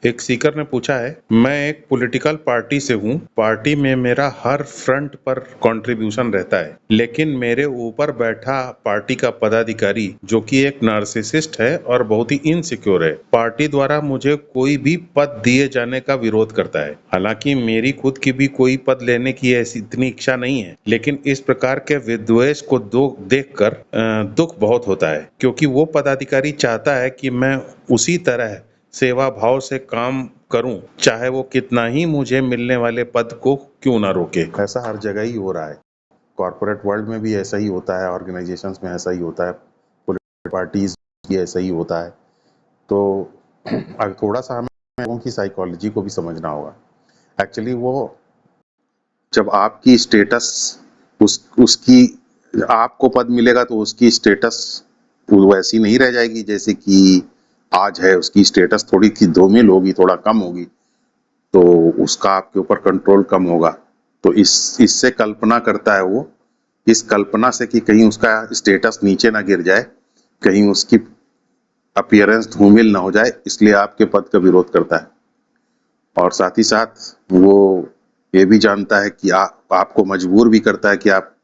एक सीकर ने पूछा है, मैं एक पॉलिटिकल पार्टी से हूँ। पार्टी में मेरा हर फ्रंट पर कंट्रीब्यूशन रहता है, लेकिन मेरे ऊपर बैठा पार्टी का पदाधिकारी जो कि एक नार्सिसिस्ट है और बहुत ही इनसिक्योर है, पार्टी द्वारा मुझे कोई भी पद दिए जाने का विरोध करता है। हालांकि मेरी खुद की भी कोई पद लेने की ऐसी इतनी इच्छा नहीं है, लेकिन इस प्रकार के विद्वेष को देखकर दुख बहुत होता है, क्योंकि वो पदाधिकारी चाहता है कि मैं उसी तरह सेवा भाव से काम करूं, चाहे वो कितना ही मुझे मिलने वाले पद को क्यों ना रोके। ऐसा हर जगह ही हो रहा है। कॉर्पोरेट वर्ल्ड में भी ऐसा ही होता है, ऑर्गेनाइजेशंस में ऐसा ही होता है, पॉलिटिकल पार्टीज भी ऐसा ही होता है। तो अब थोड़ा सा हमें लोगों की साइकोलॉजी को भी समझना होगा। एक्चुअली वो जब आपकी स्टेटस उसकी आपको पद मिलेगा तो उसकी स्टेटस वैसी नहीं रह जाएगी जैसे कि आज है। उसकी स्टेटस थोड़ी की धूमिल होगी, थोड़ा कम होगी, तो उसका आपके ऊपर कंट्रोल कम होगा। तो इससे कल्पना करता है वो, इस कल्पना से कि कहीं उसका स्टेटस नीचे ना गिर जाए, कहीं उसकी अपीयरेंस धूमिल ना हो जाए, इसलिए आपके पद का विरोध करता है। और साथ ही साथ वो ये भी जानता है कि आपको मजबूर भी करता है कि आप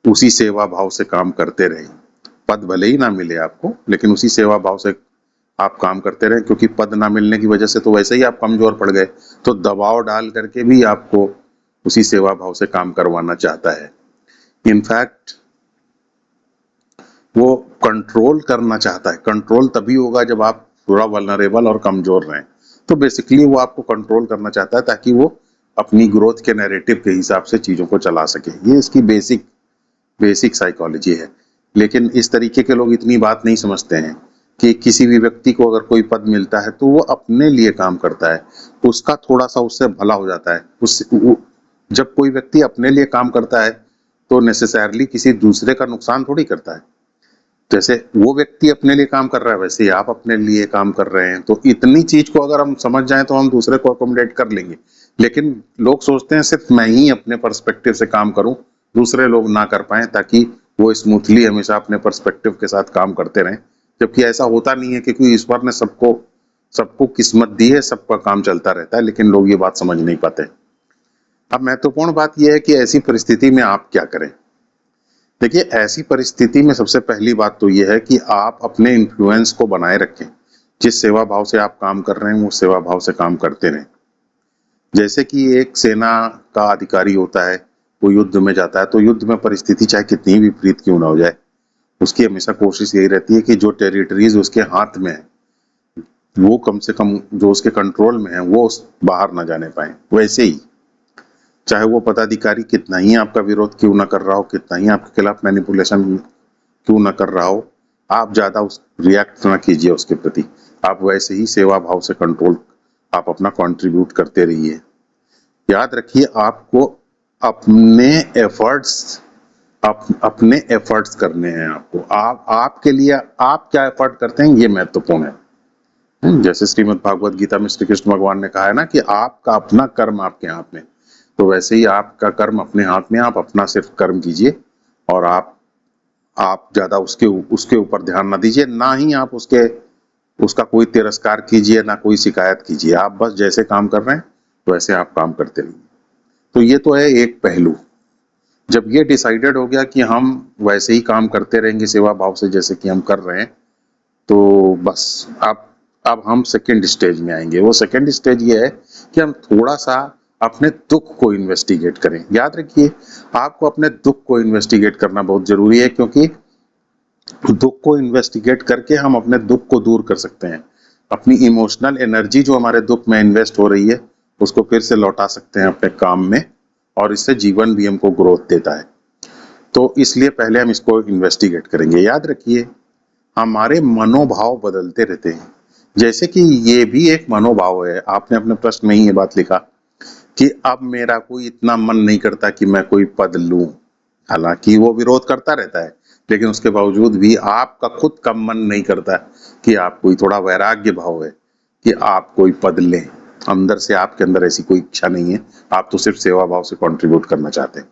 उसी सेवा भाव से काम करते रहें। पद भले ही ना मिले आपको, लेकिन उसी सेवा भाव से आप काम करते रहें, क्योंकि पद ना मिलने की वजह से तो वैसे ही आप कमजोर पड़ गए, तो दबाव डाल करके भी आपको उसी सेवा भाव से काम करवाना चाहता है। इनफैक्ट वो कंट्रोल करना चाहता है। कंट्रोल तभी होगा जब आप थोड़ा वल्नरेबल और कमजोर रहें। तो बेसिकली वो आपको कंट्रोल करना चाहता है ताकि वो अपनी ग्रोथ के नैरेटिव के हिसाब से चीजों को चला सके। ये इसकी बेसिक साइकोलॉजी है। लेकिन इस तरीके के लोग इतनी बात नहीं समझते हैं कि किसी भी व्यक्ति को अगर कोई पद मिलता है तो वो अपने लिए काम करता है, उसका थोड़ा सा उससे भला हो जाता है। जब कोई व्यक्ति अपने लिए काम करता है तो नेसेसरली किसी दूसरे का नुकसान थोड़ी करता है। जैसे वो व्यक्ति अपने लिए काम कर रहा है, वैसे ही आप अपने लिए काम कर रहे हैं। तो इतनी चीज को अगर हम समझ जाएं तो हम दूसरे को अकोमोडेट कर लेंगे। लेकिन लोग सोचते हैं सिर्फ मैं ही अपने पर्सपेक्टिव से काम करूं, दूसरे लोग ना कर पाए, ताकि वो स्मूथली हमेशा अपने पर्सपेक्टिव के साथ काम करते रहें। जबकि ऐसा होता नहीं है, क्योंकि ईश्वर ने सबको सबको किस्मत दी है, सबका काम चलता रहता है, लेकिन लोग ये बात समझ नहीं पाते। अब महत्वपूर्ण बात यह है कि ऐसी परिस्थिति में आप क्या करें। देखिए, ऐसी परिस्थिति में सबसे पहली बात तो यह है कि आप अपने इन्फ्लुएंस को बनाए रखें। जिस सेवा भाव से आप काम कर रहे हैं वो सेवा भाव से काम करते रहें। जैसे कि एक सेना का अधिकारी होता है, वो युद्ध में जाता है, तो युद्ध में परिस्थिति चाहे कितनी भी विपरीत क्यों ना हो जाए, उसकी हमेशा कोशिश यही रहती है कि जो टेरिटरीज उसके हाथ में है वो कम से कम जो उसके कंट्रोल में है वो बाहर ना जाने पाए। वैसे ही चाहे वो पदाधिकारी कितना ही आपका विरोध क्यों ना कर रहा हो, कितना ही आपके खिलाफ मैनिपुलेशन क्यों ना कर रहा हो, आप ज्यादा उस रिएक्ट ना कीजिए उसके प्रति। आप वैसे ही सेवा भाव से कंट्रोल आप अपना कंट्रीब्यूट करते रहिए। याद रखिए, आपको अपने एफर्ट्स अपने एफर्ट्स करने हैं। आपको आपके लिए आप क्या एफर्ट करते हैं ये महत्वपूर्ण है। जैसे श्रीमद् भागवत गीता में श्री कृष्ण भगवान ने कहा है ना कि आपका अपना कर्म आपके हाथ में, तो वैसे ही आपका कर्म अपने हाथ में। आप अपना सिर्फ कर्म कीजिए और आप ज्यादा उसके ऊपर ध्यान ना दीजिए, ना ही आप उसका कोई तिरस्कार कीजिए, ना कोई शिकायत कीजिए। आप बस जैसे काम कर रहे हैं वैसे आप काम करते रहिए। तो ये तो है एक पहलू। जब ये डिसाइडेड हो गया कि हम वैसे ही काम करते रहेंगे सेवा भाव से जैसे कि हम कर रहे हैं, तो बस अब हम सेकेंड स्टेज में आएंगे। वो सेकेंड स्टेज ये है कि हम थोड़ा सा अपने दुख को इन्वेस्टिगेट करें। याद रखिए, आपको अपने दुख को इन्वेस्टिगेट करना बहुत जरूरी है, क्योंकि दुख को इन्वेस्टिगेट करके हम अपने दुख को दूर कर सकते हैं। अपनी इमोशनल एनर्जी जो हमारे दुख में इन्वेस्ट हो रही है उसको फिर से लौटा सकते हैं अपने काम में, और इससे जीवन भी हमको ग्रोथ देता है। तो इसलिए पहले हम इसको इन्वेस्टिगेट करेंगे। याद रखिए, हमारे मनोभाव बदलते रहते हैं। जैसे कि ये भी एक मनोभाव है। आपने अपने प्रश्न में ही ये बात लिखा कि अब मेरा कोई इतना मन नहीं करता कि मैं कोई पद लूं। हालांकि वो विरोध करता रहता है, लेकिन उसके बावजूद भी आपका खुद का मन नहीं करता कि आप कोई थोड़ा वैराग्य भाव है कि आप कोई पद लें। अंदर से आपके अंदर ऐसी कोई इच्छा नहीं है, आप तो सिर्फ सेवा भाव से कंट्रीब्यूट करना चाहते हैं।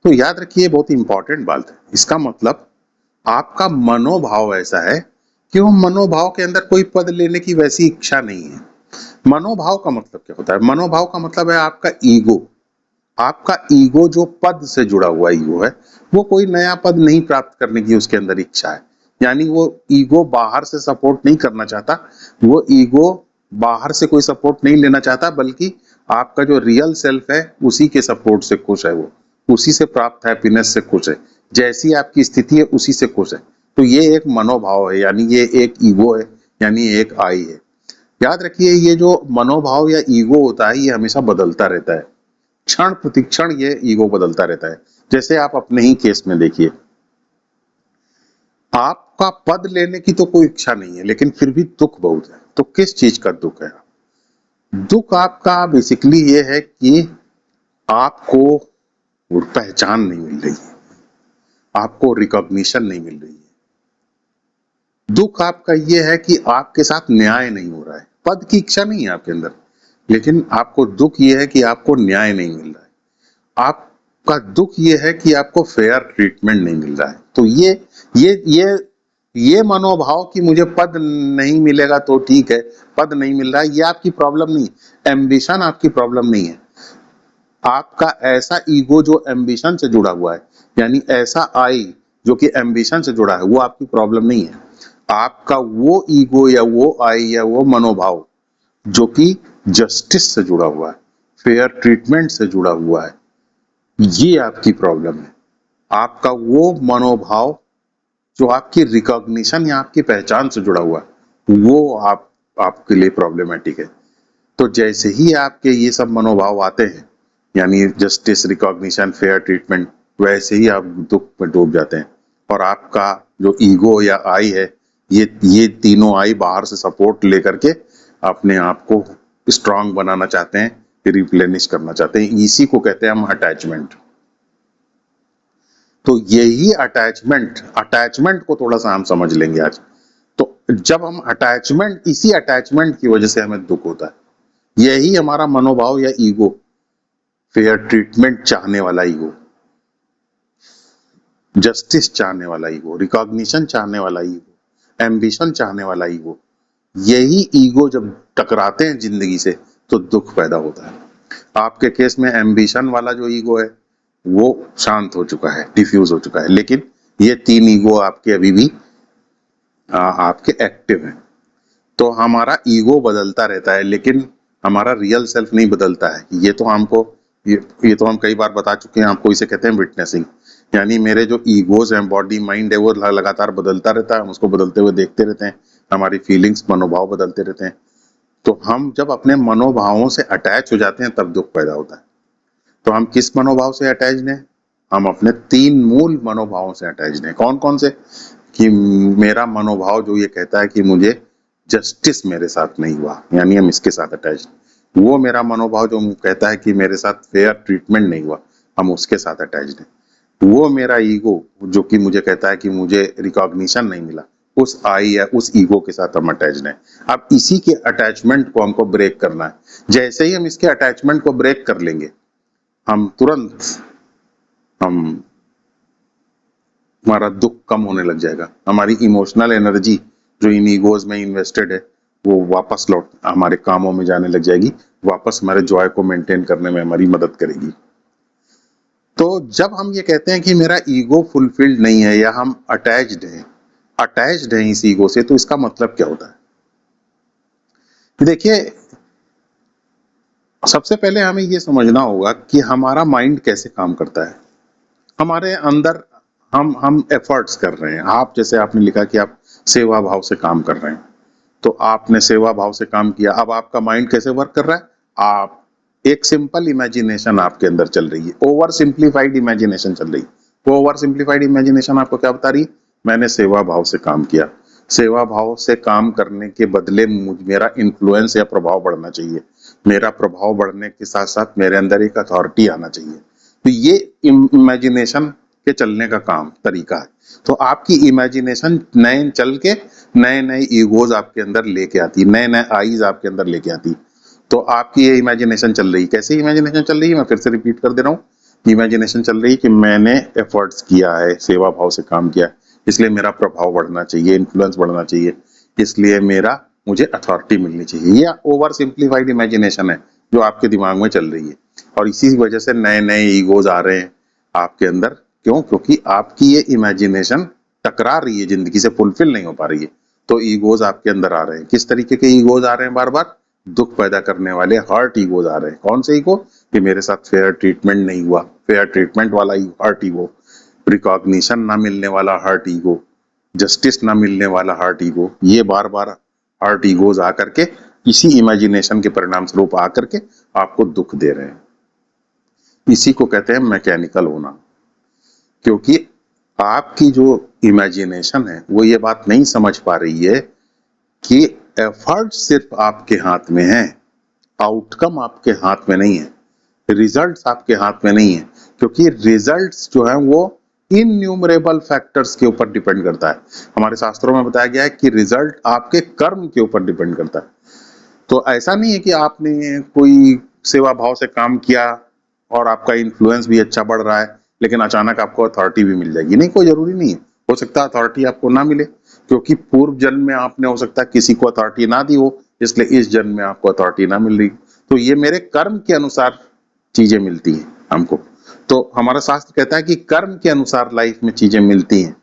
तो याद रखिए, बहुत इंपॉर्टेंट बात है। इसका मतलब आपका मनोभाव ऐसा है क्यों? मनोभाव के अंदर कोई पद लेने की वैसी इच्छा नहीं है। मनोभाव का मतलब क्या होता है? मनोभाव का मतलब है आपका ईगो। आपका ईगो जो पद से जुड़ा हुआ ईगो है, वो कोई नया पद नहीं प्राप्त करने की उसके अंदर इच्छा है। यानी वो ईगो बाहर से सपोर्ट नहीं करना चाहता, वो ईगो बाहर से कोई सपोर्ट नहीं लेना चाहता, बल्कि आपका जो रियल सेल्फ है उसी के सपोर्ट से खुश है, वो उसी से प्राप्त हैप्पीनेस से खुश है, जैसी आपकी स्थिति है उसी से खुश है। तो ये एक मनोभाव है, यानी ये एक ईगो है, यानी एक आई है। याद रखिए, ये जो मनोभाव या ईगो होता है ये हमेशा बदलता रहता है, क्षण प्रतिक्षण ये ईगो बदलता रहता है। जैसे आप अपने ही केस में देखिए, आपका पद लेने की तो कोई इच्छा नहीं है, लेकिन फिर भी दुख बहुत है। तो किस चीज का दुख है? दुख आपका बेसिकली ये है कि आपको पहचान नहीं मिल रही है, आपको रिकॉग्निशन नहीं मिल रही है। दुख आपका ये है कि आपके साथ न्याय नहीं हो रहा है। पद की इच्छा नहीं है आपके अंदर, लेकिन आपको दुख ये है कि आपको न्याय नहीं मिल रहा है। आपका दुख ये है कि आपको फेयर ट्रीटमेंट नहीं मिल रहा है। तो ये मनोभाव कि मुझे पद नहीं मिलेगा तो ठीक है, पद नहीं मिल रहा है, ये आपकी प्रॉब्लम नहीं है। एम्बिशन आपकी प्रॉब्लम नहीं है। आपका ऐसा ईगो जो एम्बिशन से जुड़ा हुआ है, यानी ऐसा आई जो कि एम्बिशन से जुड़ा है, वो आपकी प्रॉब्लम नहीं है। आपका वो ईगो या वो आई या वो मनोभाव जो कि जस्टिस से जुड़ा हुआ है, फेयर ट्रीटमेंट से जुड़ा हुआ है, ये आपकी प्रॉब्लम है। आपका वो मनोभाव जो आपकी रिकॉग्निशन या आपकी पहचान से जुड़ा हुआ है, वो आपके लिए प्रॉब्लमेटिक है। तो जैसे ही आपके ये सब मनोभाव आते हैं, यानी जस्टिस, रिकॉग्निशन, फेयर ट्रीटमेंट, वैसे ही आप दुख में डूब जाते हैं। और आपका जो ईगो या आई है, ये तीनों आई बाहर से सपोर्ट लेकर के अपने आप को स्ट्रांग बनाना चाहते हैं, रिप्लेनिश करना चाहते हैं। इसी को कहते हैं हम अटैचमेंट। तो यही अटैचमेंट को थोड़ा सा हम समझ लेंगे आज। तो जब हम इसी अटैचमेंट की वजह से हमें दुख होता है। यही हमारा मनोभाव या ईगो, फेयर ट्रीटमेंट चाहने वाला ईगो, जस्टिस चाहने वाला ईगो, रिकॉग्निशन चाहने वाला ईगो, एम्बिशन चाहने वाला ईगो, यही ईगो जब टकराते हैं जिंदगी से तो दुख पैदा होता है। आपके केस में एम्बिशन वाला जो ईगो है वो शांत हो चुका है, डिफ्यूज हो चुका है, लेकिन ये तीन ईगो आपके अभी भी आपके एक्टिव हैं। तो हमारा ईगो बदलता रहता है, लेकिन हमारा रियल सेल्फ नहीं बदलता है। ये तो हम कई बार बता चुके हैं आपको। इसे कहते हैं विटनेसिंग, यानी मेरे जो ईगोज हैं, बॉडी माइंड है, वो लगातार बदलता रहता है। हम उसको बदलते हुए देखते रहते हैं, हमारी फीलिंग्स, मनोभाव बदलते रहते हैं। तो हम जब अपने मनोभावों से अटैच हो जाते हैं तब दुख पैदा होता है। तो हम किस मनोभाव से अटैच्ड हैं? हम अपने तीन मूल मनोभावों से अटैच्ड हैं। कौन कौन से? कि मेरा मनोभाव जो ये कहता है कि मुझे जस्टिस मेरे साथ नहीं हुआ, यानी हम इसके साथ अटैच्ड। वो मेरा मनोभाव जो कहता है कि मेरे साथ फेयर ट्रीटमेंट नहीं हुआ, हम उसके साथ अटैच्ड हैं। वो मेरा ईगो जो कि मुझे कहता है कि मुझे रिकॉग्निशन नहीं मिला, उस आई या उस ईगो के साथ हम अटैच्ड हैं। अब इसी के अटैचमेंट को हमको ब्रेक करना है। जैसे ही हम इसके अटैचमेंट को ब्रेक कर लेंगे, हम तुरंत हमारा दुख कम होने लग जाएगा। हमारी इमोशनल एनर्जी जो इन ईगोज में इन्वेस्टेड है वो वापस लौट हमारे कामों में जाने लग जाएगी, वापस हमारे जॉय को मेंटेन करने में हमारी मदद करेगी। तो जब हम ये कहते हैं कि मेरा ईगो फुलफिल्ड नहीं है या हम अटैच्ड हैं इस ईगो से, तो इसका मतलब क्या होता है? देखिए, सबसे पहले हमें ये समझना होगा कि हमारा माइंड कैसे काम करता है। हमारे अंदर हम एफर्ट्स कर रहे हैं। आप जैसे आपने लिखा कि आप सेवा भाव से काम कर रहे हैं, तो आपने सेवा भाव से काम किया। अब आपका माइंड कैसे वर्क कर रहा है? आप एक सिंपल इमेजिनेशन आपके अंदर चल रही है, ओवर सिंप्लीफाइड इमेजिनेशन चल रही है। वो ओवर सिंप्लीफाइड इमेजिनेशन आपको क्या बता रही है? मैंने सेवा भाव से काम किया। सेवा भाव से काम करने के बदले मेरा इन्फ्लुएंस या प्रभाव बढ़ना चाहिए। मेरा प्रभाव बढ़ने के साथ साथ मेरे अंदर एक अथॉरिटी आना चाहिए। तो ये इमेजिनेशन के चलने का काम तरीका है। तो आपकी इमेजिनेशन नए नए ईगोज आपके अंदर लेके आती, नए नए आईज आपके अंदर लेके आती। तो आपकी ये इमेजिनेशन चल रही, कैसे इमेजिनेशन चल रही है? मैं फिर से रिपीट कर दे रहा हूँ। इमेजिनेशन चल रही कि मैंने एफर्ट्स किया है, सेवा भाव से काम किया, इसलिए मेरा प्रभाव बढ़ना चाहिए, इन्फ्लुएंस बढ़ना चाहिए, इसलिए मुझे अथॉरिटी मिलनी चाहिए। ये ओवर सिंप्लीफाइड इमेजिनेशन है जो आपके दिमाग में चल रही है, और इसी वजह से नए नए ईगोज आ रहे हैं आपके अंदर। क्यों? क्योंकि आपकी ये इमेजिनेशन टकरा रही है, जिंदगी से फुलफिल नहीं हो पा रही है, तो ईगोज आपके अंदर आ रहे हैं। किस तरीके के ईगोज आ रहे हैं? बार बार दुख पैदा करने वाले हर्ट ईगोज आ रहे हैं। कौन से ईगो? कि मेरे साथ फेयर ट्रीटमेंट नहीं हुआ, फेयर ट्रीटमेंट वाला हर्ट ईगो, रिकॉग्निशन ना मिलने वाला हर्ट ईगो, जस्टिस ना मिलने वाला हर्ट ईगो। ये बार बार हर्ट ईगोज आकर के इसी इमेजिनेशन के परिणाम स्वरूप आकर के आपको दुख दे रहे हैं। इसी को कहते हैं मैकेनिकल होना। क्योंकि आपकी जो इमेजिनेशन है वो ये बात नहीं समझ पा रही है कि एफर्ट सिर्फ आपके हाथ में है, आउटकम आपके हाथ में नहीं है, रिजल्ट्स आपके हाथ में नहीं है। क्योंकि रिजल्ट्स जो है वो इनन्यूमरेबल फैक्टर्स के ऊपर डिपेंड करता है। हमारे शास्त्रों में बताया गया है कि रिजल्ट आपके कर्म के ऊपर डिपेंड करता है। तो ऐसा नहीं है कि आपने कोई सेवा भाव से काम किया और आपका इन्फ्लुएंस भी अच्छा बढ़ रहा है, लेकिन अचानक आपको अथॉरिटी भी मिल जाएगी। नहीं, कोई जरूरी नहीं है। हो सकता है अथॉरिटी आपको ना मिले, क्योंकि पूर्व जन्म में आपने हो सकता है किसी को अथॉरिटी ना दी हो, इसलिए इस जन्म में आपको अथॉरिटी ना मिल रही। तो ये मेरे कर्म के अनुसार चीजें मिलती हैं हमको। तो हमारा शास्त्र कहता है कि कर्म के अनुसार लाइफ में चीजें मिलती हैं,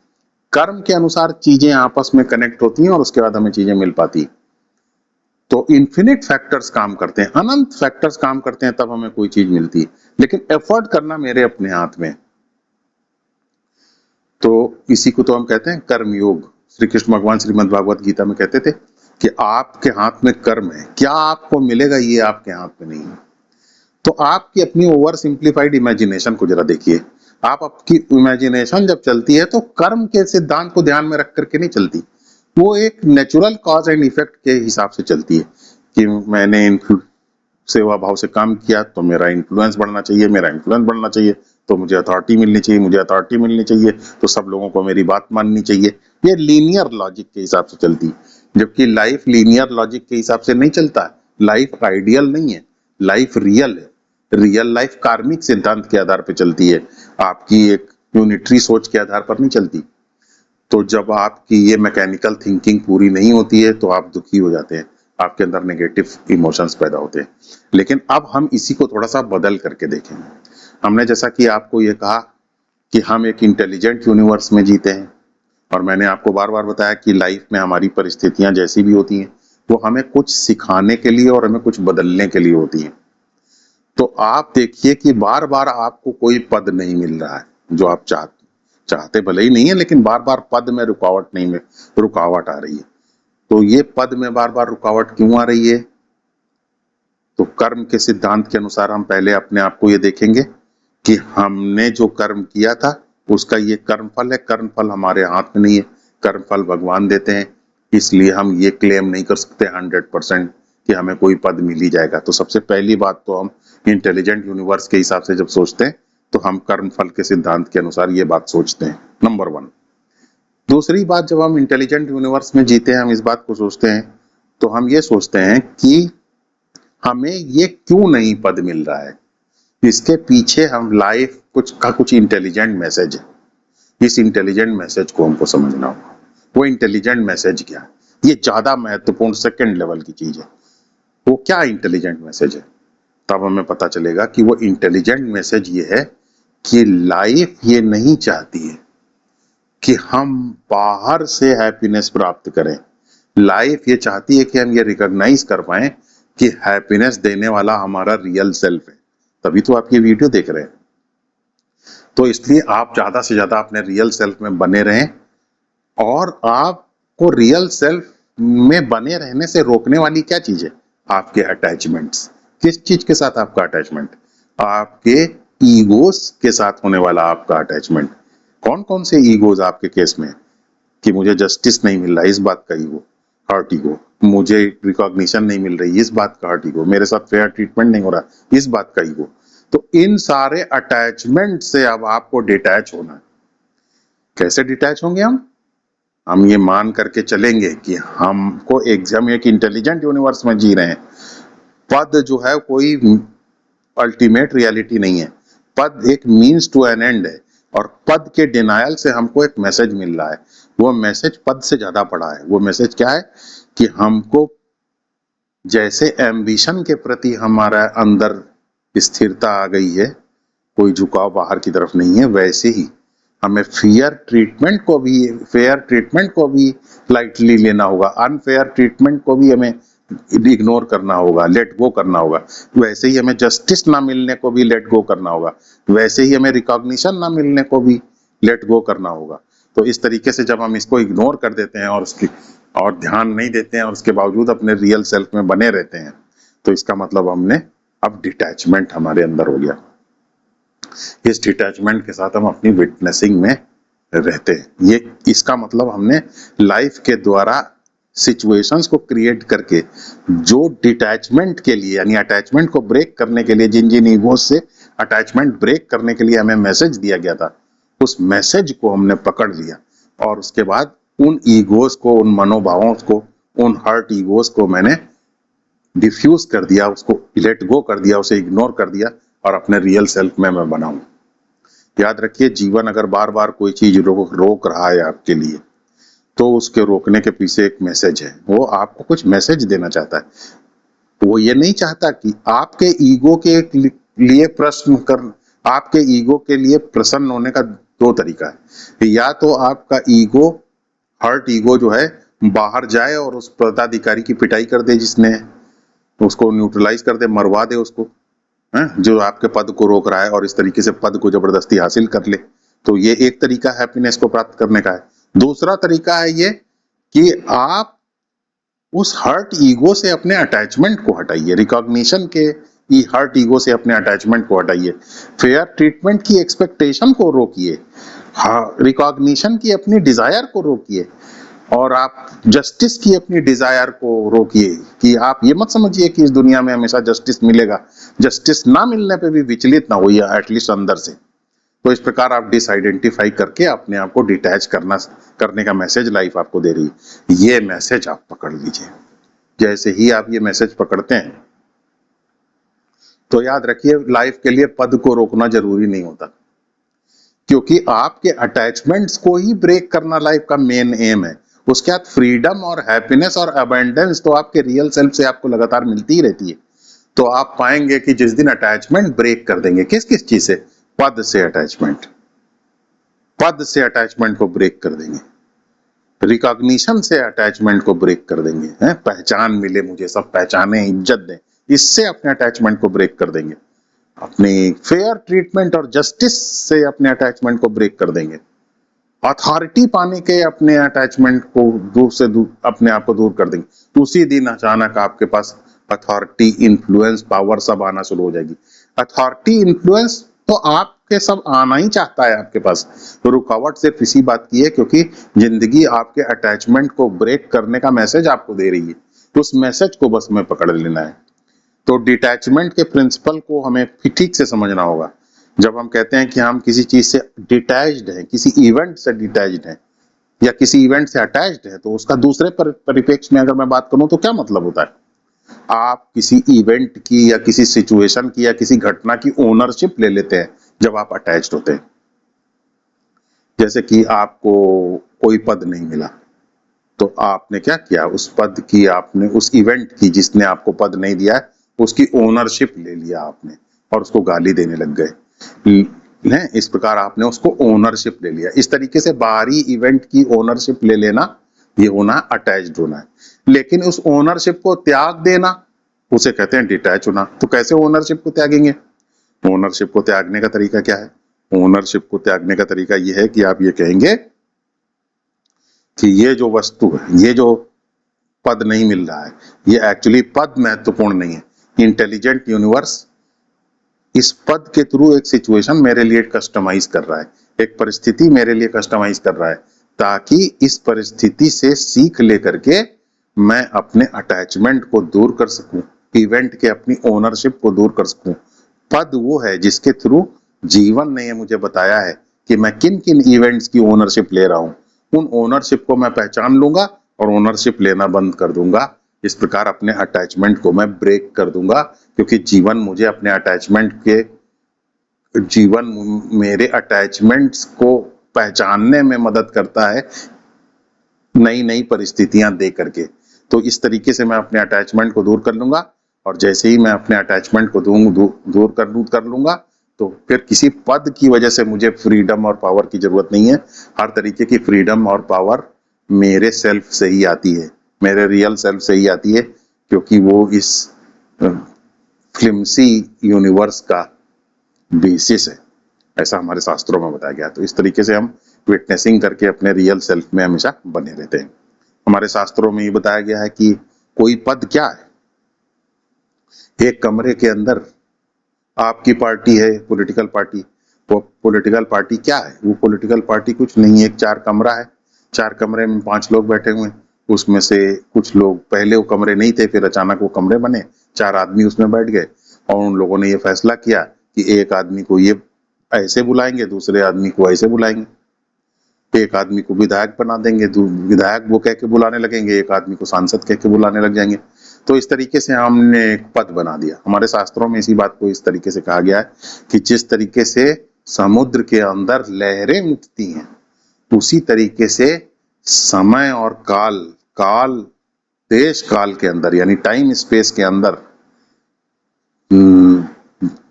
कर्म के अनुसार चीजें आपस में कनेक्ट होती हैं और उसके बाद हमें चीजें मिल पाती हैं। तो इन्फिनिट फैक्टर्स काम करते हैं, अनंत फैक्टर्स काम करते हैं, तब हमें कोई चीज मिलती है। लेकिन एफर्ट करना मेरे अपने हाथ में। तो इसी को तो हम कहते हैं कर्म योग। श्री कृष्ण भगवान श्रीमद् भागवत गीता में कहते थे कि आपके हाथ में कर्म है, क्या आपको मिलेगा ये आपके हाथ में नहीं है। तो आपकी अपनी ओवर सिंप्लीफाइड इमेजिनेशन को जरा देखिए। आप आपकी इमेजिनेशन जब चलती है तो कर्म के सिद्धांत को ध्यान में रख करके नहीं चलती, वो एक नेचुरल कॉज एंड इफेक्ट के हिसाब से चलती है कि मैंने सेवा भाव से काम किया तो मेरा इन्फ्लुएंस बढ़ना चाहिए, मेरा इन्फ्लुएंस बढ़ना चाहिए तो मुझे अथॉरिटी मिलनी चाहिए, मुझे अथॉरिटी मिलनी चाहिए तो सब लोगों को मेरी बात माननी चाहिए। ये लीनियर लॉजिक के हिसाब से चलती है, जबकि लाइफ लीनियर लॉजिक के हिसाब से नहीं चलता है। लाइफ आइडियल नहीं है, लाइफ रियल है। रियल लाइफ कार्मिक सिद्धांत के आधार पर चलती है, आपकी एक यूनिटरी सोच के आधार पर नहीं चलती। तो जब आपकी ये मैकेनिकल थिंकिंग पूरी नहीं होती है तो आप दुखी हो जाते हैं, आपके अंदर नेगेटिव इमोशंस पैदा होते हैं। लेकिन अब हम इसी को थोड़ा सा बदल करके देखें। हमने जैसा कि आपको ये कहा कि हम एक इंटेलिजेंट यूनिवर्स में जीते हैं, और मैंने आपको बार बार बताया कि लाइफ में हमारी परिस्थितियां जैसी भी होती हैं वो हमें कुछ सिखाने के लिए और हमें कुछ बदलने के लिए होती हैं। तो आप देखिए कि बार बार आपको कोई पद नहीं मिल रहा है जो आप चाहते भले ही नहीं है, लेकिन बार बार पद में रुकावट आ रही है। तो ये पद में बार बार रुकावट क्यों आ रही है? तो कर्म के सिद्धांत के अनुसार हम पहले अपने आप को ये देखेंगे कि हमने जो कर्म किया था उसका ये कर्म फल है। कर्म फल हमारे हाथ में नहीं है, कर्म फल भगवान देते हैं। इसलिए हम ये क्लेम नहीं कर सकते 100% कि हमें कोई पद मिल ही जाएगा। तो सबसे पहली बात तो हम इंटेलिजेंट यूनिवर्स के हिसाब से जब सोचते हैं तो हम कर्म फल के सिद्धांत के अनुसार ये बात सोचते हैं, नंबर 1। दूसरी बात, जब हम इंटेलिजेंट यूनिवर्स में जीते हैं, हम इस बात को सोचते हैं तो हम ये सोचते हैं कि हमें ये क्यों नहीं पद मिल रहा है, इसके पीछे हम लाइफ कुछ इंटेलिजेंट मैसेज है। इस इंटेलिजेंट मैसेज को हमको समझना होगा। वो इंटेलिजेंट मैसेज क्या है, ये ज्यादा महत्वपूर्ण सेकंड लेवल की चीज है। वो क्या इंटेलिजेंट मैसेज है, तब हमें पता चलेगा कि वो इंटेलिजेंट मैसेज ये है कि लाइफ ये नहीं चाहती है कि हम बाहर से हैप्पीनेस प्राप्त करें। लाइफ ये चाहती है कि हम ये रिकॉग्नाइज कर पाए कि हैप्पीनेस देने वाला हमारा रियल सेल्फ है। तभी तो आप ये वीडियो देख रहे हैं। तो इसलिए आप ज्यादा से ज्यादा अपने रियल सेल्फ में बने रहें, और आपको रियल सेल्फ में बने रहने से रोकने वाली क्या चीज है? आपके अटैचमेंट्स। किस चीज के साथ आपका अटैचमेंट? आपके ईगोस के साथ होने वाला आपका अटैचमेंट। कौन कौन से ईगोज आपके केस में? कि मुझे जस्टिस नहीं मिल रहा, इस बात का ईगो, हर्ट ईगो। मुझे रिकॉग्निशन नहीं मिल रही, इस बात का हर्ट ईगो। मेरे साथ फेयर ट्रीटमेंट नहीं हो रहा, इस बात का ईगो। तो इन सारे अटैचमेंट से अब आपको डिटैच होना है। कैसे डिटैच होंगे हम ये मान करके चलेंगे कि हम एक इंटेलिजेंट यूनिवर्स में जी रहे हैं। पद जो है कोई अल्टीमेट रियलिटी नहीं है, पद एक मीन्स टू एन एंड है। और पद के डिनायल से हमको एक मैसेज मिल रहा है। वो मैसेज पद से ज्यादा बड़ा है। वो मैसेज क्या है कि हमको जैसे एम्बिशन के प्रति हमारा अंदर स्थिरता आ गई है, कोई झुकाव बाहर की तरफ नहीं है, वैसे ही हमें फेयर ट्रीटमेंट को भी लाइटली लेना होगा, अनफेयर ट्रीटमेंट को भी हमें इग्नोर करना होगा, लेट गो करना होगा। वैसे ही हमें जस्टिस ना मिलने को भी लेट गो करना होगा, वैसे ही हमें रिकॉग्निशन ना मिलने को भी लेट गो करना होगा। तो इस तरीके से जब हम इसको इग्नोर कर देते हैं और ध्यान नहीं देते हैं और उसके बावजूद अपने रियल सेल्फ में बने रहते हैं, तो इसका मतलब हमने अब डिटैचमेंट हमारे अंदर हो गया। इस डिटैचमेंट के साथ हम अपनी विटनेसिंग में रहते हैं। ये इसका मतलब हमने लाइफ के द्वारा सिचुएशंस को क्रिएट करके जो डिटैचमेंट के लिए यानी अटैचमेंट को ब्रेक करने के लिए जिन ईगोज से अटैचमेंट ब्रेक करने के लिए हमें मैसेज दिया गया था, उस मैसेज को हमने पकड़ लिया और उसके बाद उन ईगोज को, उन मनोभावों को, उन हर्ट ईगोज को मैंने डिफ्यूज कर दिया, उसको लेट गो कर दिया, उसे इग्नोर कर दिया और अपने रियल सेल्फ में मैं बनाऊं। याद रखिए, जीवन अगर बार बार कोई चीज रोक रहा है आपके लिए, तो उसके रोकने के पीछे एक मैसेज है। वो आपको कुछ मैसेज देना चाहता है। वो ये नहीं चाहता कि आपके ईगो के लिए आपके ईगो के लिए प्रसन्न होने का दो तरीका है। या तो आपका ईगो, हर्ट ईगो जो है, बाहर जाए और उस पदाधिकारी की पिटाई कर दे, जिसने उसको न्यूट्रलाइज कर दे, मरवा दे उसको, जो आपके पद को रोक रहा है, और इस तरीके से पद को जबरदस्ती हासिल कर ले। तो ये एक तरीका हैप्पीनेस को प्राप्त करने का है। दूसरा तरीका है ये कि आप उस हर्ट ईगो से अपने अटैचमेंट को हटाइए, रिकॉग्निशन के हर्ट ईगो से अपने अटैचमेंट को हटाइए, फेयर ट्रीटमेंट की एक्सपेक्टेशन को रोकिए, रिकॉग्निशन की अपनी डिजायर को रोकिए, और आप जस्टिस की अपनी डिजायर को रोकिए। कि आप ये मत समझिए कि इस दुनिया में हमेशा जस्टिस मिलेगा, जस्टिस ना मिलने पे भी विचलित ना होइए, एटलीस्ट अंदर से। तो इस प्रकार आप डिसआइडेंटिफाई करके अपने आप को डिटैच करने का मैसेज लाइफ आपको दे रही है। ये मैसेज आप पकड़ लीजिए। जैसे ही आप ये मैसेज पकड़ते हैं, तो याद रखिए, लाइफ के लिए पद को रोकना जरूरी नहीं होता, क्योंकि आपके अटैचमेंट्स को ही ब्रेक करना लाइफ का मेन एम है। उसके बाद फ्रीडम और हैप्पीनेस और अबंडेंस तो आपके रियल सेल्फ से आपको लगातार मिलती ही रहती है। तो आप पाएंगे कि जिस दिन अटैचमेंट ब्रेक कर देंगे, किस किस चीज से, पद से अटैचमेंट को ब्रेक कर देंगे, रिकॉग्निशन से अटैचमेंट को ब्रेक कर देंगे, पहचान मिले मुझे, सब पहचाने, इज्जत दें, इससे अपने अटैचमेंट को ब्रेक कर देंगे, अपनी फेयर ट्रीटमेंट और जस्टिस से अपने अटैचमेंट को ब्रेक कर देंगे, अथॉरिटी पाने के अपने अटैचमेंट को दूर से दूर अपने आप को दूर कर देंगे। उसी दिन अचानक आपके पास अथॉरिटी, इन्फ्लुएंस, पावर सब आना शुरू हो जाएगी। अथॉरिटी, इन्फ्लुएंस तो आपके सब आना ही चाहता है आपके पास। तो रुकावट सिर्फ इसी बात की है, क्योंकि जिंदगी आपके अटैचमेंट को ब्रेक करने का मैसेज आपको दे रही है। तो उस मैसेज को बस हमें पकड़ लेना है। तो डिटैचमेंट के प्रिंसिपल को हमें ठीक से समझना होगा। जब हम कहते हैं कि हम किसी चीज से डिटैच्ड हैं, किसी इवेंट से डिटैच्ड हैं या किसी इवेंट से अटैच्ड हैं, तो उसका दूसरे परिप्रेक्ष्य में अगर मैं बात करूं तो क्या मतलब होता है। आप किसी इवेंट की या किसी सिचुएशन की या किसी घटना की ओनरशिप ले लेते हैं जब आप अटैच्ड होते हैं। जैसे कि आपको कोई पद नहीं मिला, तो आपने क्या किया, उस पद की, आपने उस इवेंट की जिसने आपको पद नहीं दिया है, उसकी ओनरशिप ले लिया आपने और उसको गाली देने लग गए। इस प्रकार आपने उसको ओनरशिप ले लिया। इस तरीके से बाहरी इवेंट की ओनरशिप ले लेना, ये होना अटैच्ड होना है। लेकिन उस ओनरशिप को त्याग देना, उसे कहते हैं डिटैच होना। तो कैसे ओनरशिप को त्यागेंगे? ओनरशिप को त्यागने का तरीका क्या है? ओनरशिप को त्यागने का तरीका यह है कि आप ये कहेंगे कि ये जो वस्तु है, ये जो पद नहीं मिल रहा है, ये एक्चुअली पद महत्वपूर्ण नहीं है। इंटेलिजेंट यूनिवर्स इस पद के थ्रू एक सिचुएशन मेरे लिए कस्टमाइज कर रहा है, एक परिस्थिति मेरे लिए कस्टमाइज कर रहा है, ताकि इस परिस्थिति से सीख लेकर के मैं अपने अटैचमेंट को दूर कर सकूं, इवेंट के अपनी ओनरशिप को दूर कर सकूं। पद वो है जिसके थ्रू जीवन ने ये मुझे बताया है कि मैं किन किन इवेंट्स की ओनरशिप ले रहा हूं। उन ओनरशिप को मैं पहचान लूंगा और ओनरशिप लेना बंद कर दूंगा। इस प्रकार अपने अटैचमेंट को मैं ब्रेक कर दूंगा, क्योंकि जीवन मुझे अपने अटैचमेंट के जीवन मेरे अटैचमेंट्स को पहचानने में मदद करता है नई नई परिस्थितियां दे करके। तो इस तरीके से मैं अपने अटैचमेंट को दूर कर लूंगा, और जैसे ही मैं अपने अटैचमेंट को दूर कर लूंगा, तो फिर किसी पद की वजह से मुझे फ्रीडम और पावर की जरूरत नहीं है। हर तरीके की फ्रीडम और पावर मेरे सेल्फ से ही आती है, मेरे रियल सेल्फ से ही आती है, क्योंकि वो इस फ्लिम्सी यूनिवर्स का बेसिस है, ऐसा हमारे शास्त्रों में बताया गया। तो इस तरीके से हम विटनेसिंग करके अपने रियल सेल्फ में हमेशा बने रहते हैं। हमारे शास्त्रों में ये बताया गया है कि कोई पद क्या है। एक कमरे के अंदर आपकी पार्टी है, पॉलिटिकल पार्टी, वो पॉलिटिकल पार्टी क्या है? वो पॉलिटिकल पार्टी कुछ नहीं है, एक 4 कमरा है, 4 कमरे में 5 लोग बैठे हुए हैं। उसमें से कुछ लोग पहले वो कमरे नहीं थे, फिर अचानक वो कमरे बने, 4 आदमी उसमें बैठ गए, और उन लोगों ने ये फैसला किया कि एक आदमी को ये ऐसे बुलाएंगे, दूसरे आदमी को ऐसे बुलाएंगे, एक आदमी को विधायक बना देंगे, विधायक वो कह के बुलाने लगेंगे, एक आदमी को सांसद कह के बुलाने लग जाएंगे। तो इस तरीके से हमने एक पद बना दिया। हमारे शास्त्रों में इसी बात को इस तरीके से कहा गया है कि जिस तरीके से समुद्र के अंदर लहरें उठती हैं, उसी तरीके से समय और काल देश काल के अंदर, यानी टाइम स्पेस के अंदर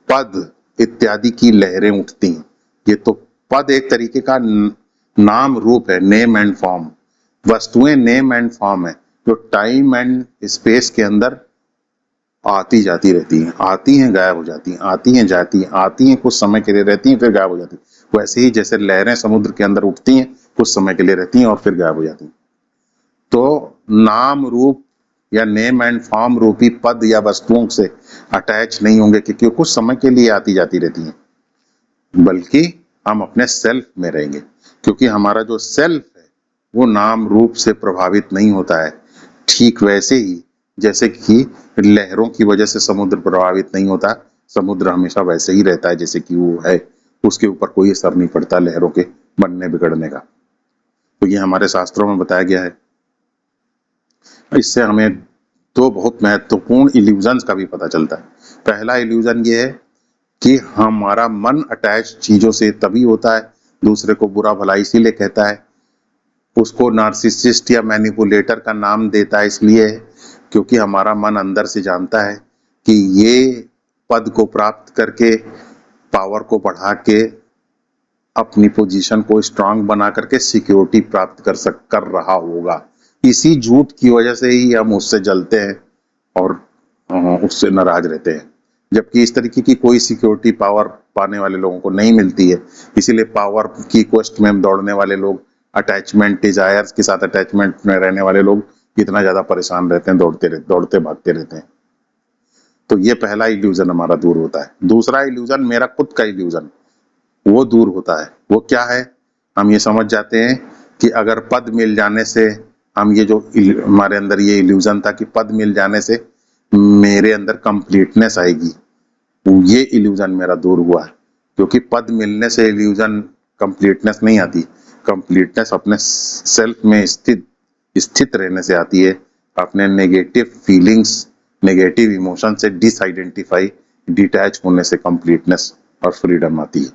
पद इत्यादि की लहरें उठती हैं। ये तो पद एक तरीके का नाम रूप है, नेम एंड फॉर्म। वस्तुएं नेम एंड फॉर्म है, जो टाइम एंड स्पेस के अंदर आती जाती रहती हैं, आती हैं गायब हो जाती हैं, आती हैं जाती हैं, आती हैं कुछ समय के लिए रहती हैं, फिर गायब हो जाती हैं। वैसे ही जैसे लहरें समुद्र के अंदर उठती हैं, कुछ समय के लिए रहती हैं और फिर गायब हो जाती हैं। तो नाम रूप या नेम एंड फॉर्म रूपी पद या वस्तुओं से अटैच नहीं होंगे, क्योंकि कुछ समय के लिए आती जाती रहती हैं, बल्कि हम अपने सेल्फ में रहेंगे, क्योंकि हमारा जो सेल्फ है वो नाम रूप से प्रभावित नहीं होता है। ठीक वैसे ही जैसे कि लहरों की वजह से समुद्र प्रभावित नहीं होता, समुद्र हमेशा वैसे ही रहता है जैसे कि वो है, उसके ऊपर कोई असर नहीं पड़ता लहरों के बनने बिगड़ने का। तो ये हमारे शास्त्रों में बताया गया है। इससे हमें 2 बहुत महत्वपूर्ण इल्यूजन्स का भी पता चलता है। पहला इल्यूजन ये है कि हमारा मन अटैच चीजों से तभी होता है, दूसरे को बुरा भला इसीलिए कहता है, उसको नार्सिसिस्ट या मैनिपुलेटर का नाम देता है इसलिए क्योंकि हमारा मन अंदर से जानता है कि ये पद को प्राप्त करके, पावर को बढ़ा के, अपनी पोजीशन को स्ट्रांग बना करके सिक्योरिटी प्राप्त कर रहा होगा। इसी झूठ की वजह से ही हम उससे जलते हैं और उससे नाराज रहते हैं, जबकि इस तरीके की कोई सिक्योरिटी पावर पाने वाले लोगों को नहीं मिलती है। इसीलिए पावर की क्वेस्ट में दौड़ने वाले लोग, अटैचमेंट डिजायर्स के साथ अटैचमेंट में रहने वाले लोग इतना ज्यादा परेशान रहते हैं, दौड़ते भागते रहते हैं। तो ये पहला इल्यूजन हमारा दूर होता है। दूसरा इल्यूजन, मेरा खुद का इल्यूजन, वो दूर होता है। वो क्या है? हम ये समझ जाते हैं कि अगर पद मिल जाने से, हम ये जो हमारे अंदर ये इल्यूजन था कि पद मिल जाने से मेरे अंदर कंप्लीटनेस आएगी, ये इल्यूजन मेरा दूर हुआ है। क्योंकि पद मिलने से इल्यूजन कंप्लीटनेस नहीं आती, कंप्लीटनेस अपने सेल्फ में स्थित रहने से आती है, अपने नेगेटिव फीलिंग्स, नेगेटिव इमोशन से डिसआइडेंटिफाई, डिटैच होने से कंप्लीटनेस और फ्रीडम आती है।